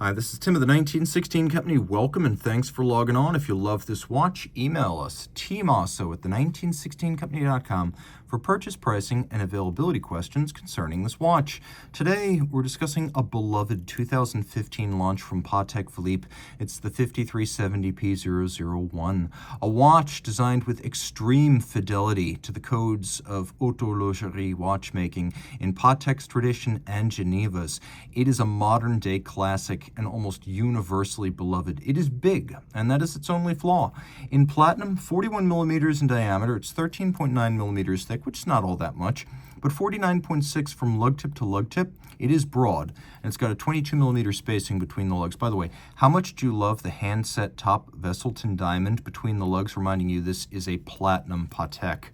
Hi, this is Tim of the 1916 Company. Welcome and thanks for logging on. If you love this watch, email us, Team Mosso at the1916company.com for purchase pricing and availability questions concerning this watch. Today, we're discussing a beloved 2015 launch from Patek Philippe. It's the 5370P-001, a watch designed with extreme fidelity to the codes of horlogerie watchmaking in Patek's tradition and Geneva's. It is a modern-day classic and almost universally beloved. It is big, and that is its only flaw. In platinum, 41 millimeters in diameter, it's 13.9 millimeters thick, which is not all that much, but 49.6 from lug tip to lug tip. It is broad, and it's got a 22 millimeter spacing between the lugs. By the way, how much do you love the handset top Vesselton diamond between the lugs, reminding you this is a platinum Patek.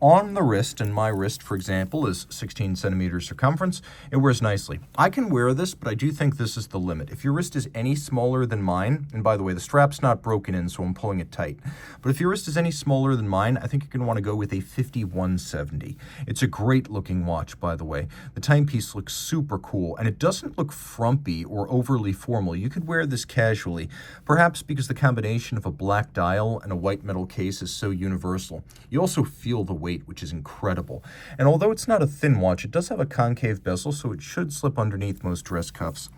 On the wrist, and my wrist, for example, is 16 centimeters circumference. It wears nicely. I can wear this, but I do think this is the limit. If your wrist is any smaller than mine, and by the way, the strap's not broken in, so I'm pulling it tight, but if your wrist is any smaller than mine, I think you're going to want to go with a 5170. It's a great looking watch, by the way. The timepiece looks super cool, and it doesn't look frumpy or overly formal. You could wear this casually, perhaps because the combination of a black dial and a white metal case is so universal. You also feel the weight, which is incredible. And although it's not a thin watch, it does have a concave bezel, so it should slip underneath most dress cuffs.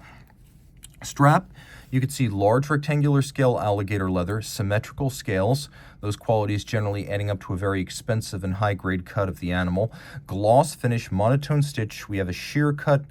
Strap, you can see large rectangular scale alligator leather, symmetrical scales, those qualities generally adding up to a very expensive and high-grade cut of the animal. Gloss finish, monotone stitch. We have a sheer cut,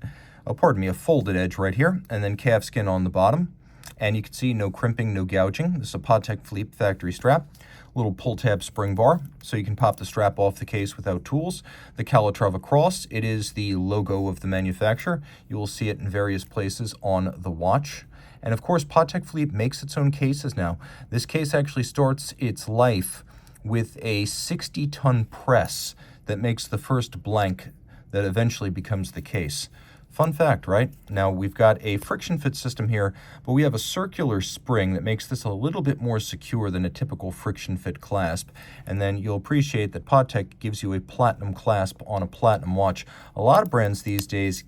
a folded edge right here, and then calf skin on the bottom. And you can see no crimping, no gouging. This is a Patek Philippe factory strap. Little pull-tab spring bar, so you can pop the strap off the case without tools. The Calatrava Cross, it is the logo of the manufacturer. You will see it in various places on the watch. And of course, Patek Philippe makes its own cases now. This case actually starts its life with a 60-ton press that makes the first blank that eventually becomes the case. Fun fact, right? Now, we've got a friction fit system here, but we have a circular spring that makes this a little bit more secure than a typical friction fit clasp. And then you'll appreciate that Patek gives you a platinum clasp on a platinum watch. A lot of brands these days,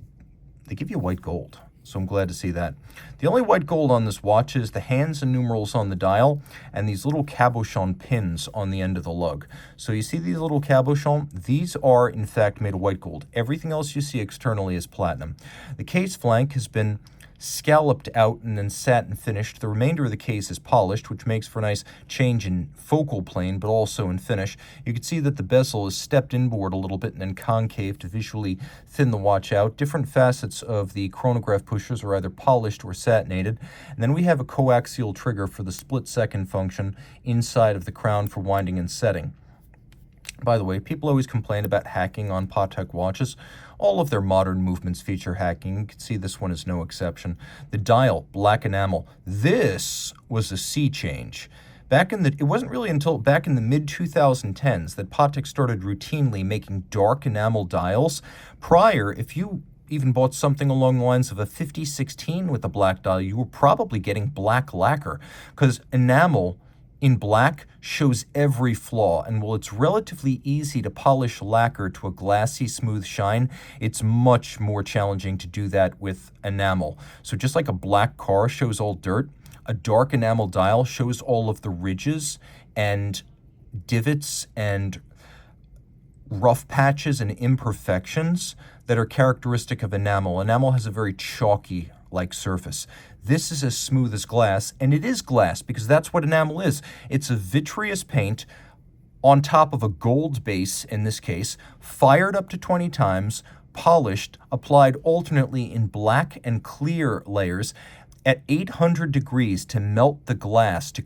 they give you white gold. So I'm glad to see that. The only white gold on this watch is the hands and numerals on the dial and these little cabochon pins on the end of the lug. So you see these little cabochon? These are in fact made of white gold. Everything else you see externally is platinum. The case flank has been scalloped out and then satin finished. The remainder of the case is polished, which makes for a nice change in focal plane, but also in finish. You can see that the bezel is stepped inboard a little bit and then concave to visually thin the watch out. Different facets of the chronograph pushers are either polished or satinated. And then we have a coaxial trigger for the split-second function inside of the crown for winding and setting. By the way, people always complain about hacking on Patek watches. All of their modern movements feature hacking. You can see this one is no exception. The dial, black enamel. This was a sea change. It wasn't really until back in the mid-2010s that Patek started routinely making dark enamel dials. Prior, if you even bought something along the lines of a 5016 with a black dial, you were probably getting black lacquer, because enamel in black shows every flaw, and while it's relatively easy to polish lacquer to a glassy, smooth shine, it's much more challenging to do that with enamel. So just like a black car shows all dirt, a dark enamel dial shows all of the ridges and divots and rough patches and imperfections that are characteristic of enamel. Enamel has a very chalky-like surface. This is as smooth as glass, and it is glass because that's what enamel is. It's a vitreous paint on top of a gold base, in this case, fired up to 20 times, polished, applied alternately in black and clear layers at 800 degrees to melt the glass, to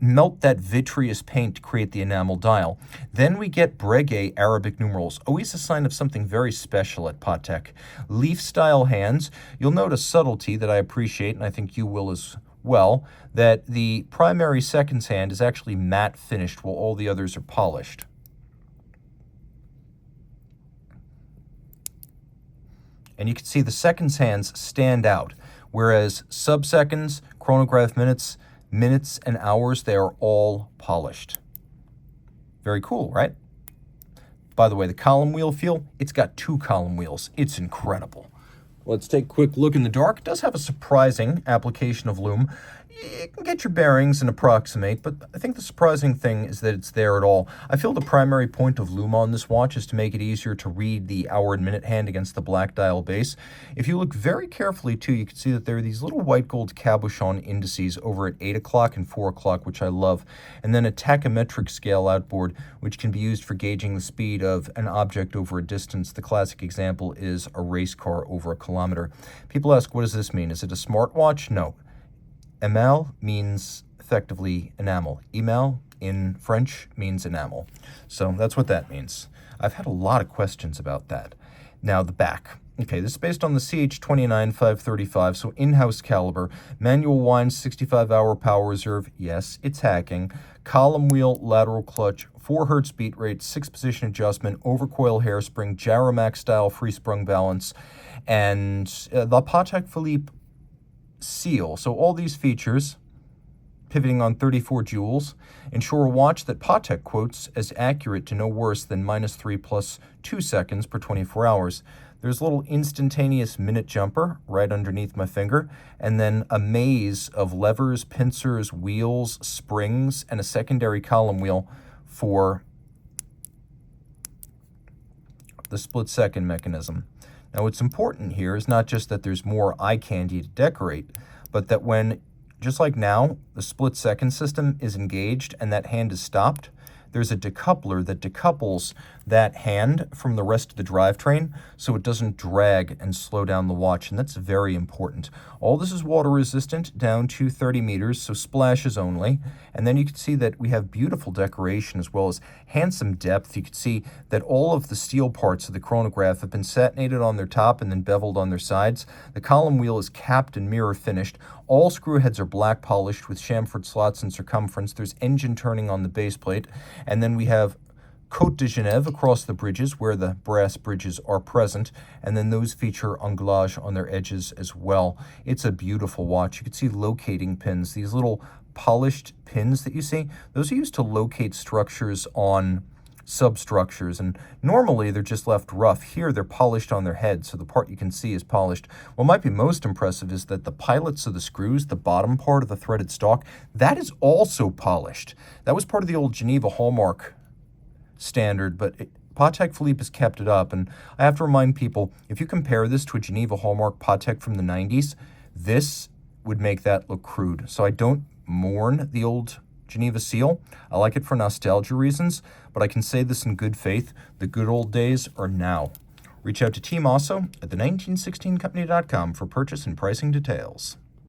melt that vitreous paint to create the enamel dial. Then we get Breguet Arabic numerals, always a sign of something very special at Patek. Leaf-style hands. You'll note a subtlety that I appreciate, and I think you will as well, that the primary seconds hand is actually matte finished while all the others are polished. And you can see the seconds hands stand out. Whereas sub-seconds, chronograph minutes, minutes and hours, they are all polished. Very cool, right? By the way, the column wheel feel, it's got 2 column wheels. It's incredible. Let's take a quick look in the dark. It does have a surprising application of lume. You can get your bearings and approximate, but I think the surprising thing is that it's there at all. I feel the primary point of lume on this watch is to make it easier to read the hour and minute hand against the black dial base. If you look very carefully too, you can see that there are these little white gold cabochon indices over at 8 o'clock and 4 o'clock, which I love, and then a tachymetric scale outboard, which can be used for gauging the speed of an object over a distance. The classic example is a race car over a kilometer. People ask, what does this mean? Is it a smartwatch? No. Enamel means effectively enamel. Emel in French means enamel. So that's what that means. I've had a lot of questions about that. Now the back. Okay, this is based on the CH-29-535, so in-house caliber. Manual wind, 65-hour power reserve. Yes, it's hacking. Column wheel, lateral clutch, 4 Hertz beat rate, 6-position adjustment, overcoil hairspring, Jaramax-style free-sprung balance, and the Patek Philippe seal. So all these features, pivoting on 34 joules, ensure a watch that Patek quotes as accurate to no worse than -3 + 2 seconds per 24 hours. There's a little instantaneous minute jumper right underneath my finger, and then a maze of levers, pincers, wheels, springs, and a secondary column wheel for the split-second mechanism. Now, what's important here is not just that there's more eye candy to decorate, but that when, just like now, the split-second system is engaged and that hand is stopped, there's a decoupler that decouples that hand from the rest of the drivetrain so it doesn't drag and slow down the watch, and that's very important. All this is water resistant down to 30 meters, so splashes only. And then you can see that we have beautiful decoration as well as handsome depth. You can see that all of the steel parts of the chronograph have been satinated on their top and then beveled on their sides. The column wheel is capped and mirror finished. All screw heads are black polished with chamfered slots in circumference. There's engine turning on the base plate. And then we have Côte de Genève across the bridges where the brass bridges are present, and then those feature anglage on their edges as well. It's a beautiful watch. You can see locating pins. These little polished pins that you see, those are used to locate structures on substructures, and normally they're just left rough. Here they're polished on their head, so the part you can see is polished. What might be most impressive is that the pilot of the screws, the bottom part of the threaded stalk, that is also polished. That was part of the old Geneva hallmark standard, but Patek Philippe has kept it up. And I have to remind people, if you compare this to a Geneva hallmark Patek from the 90s, this would make that look crude. So I don't mourn the old Geneva seal. I like it for nostalgia reasons, but I can say this in good faith. The good old days are now. Reach out to Team Mosso at the 1916company.com for purchase and pricing details.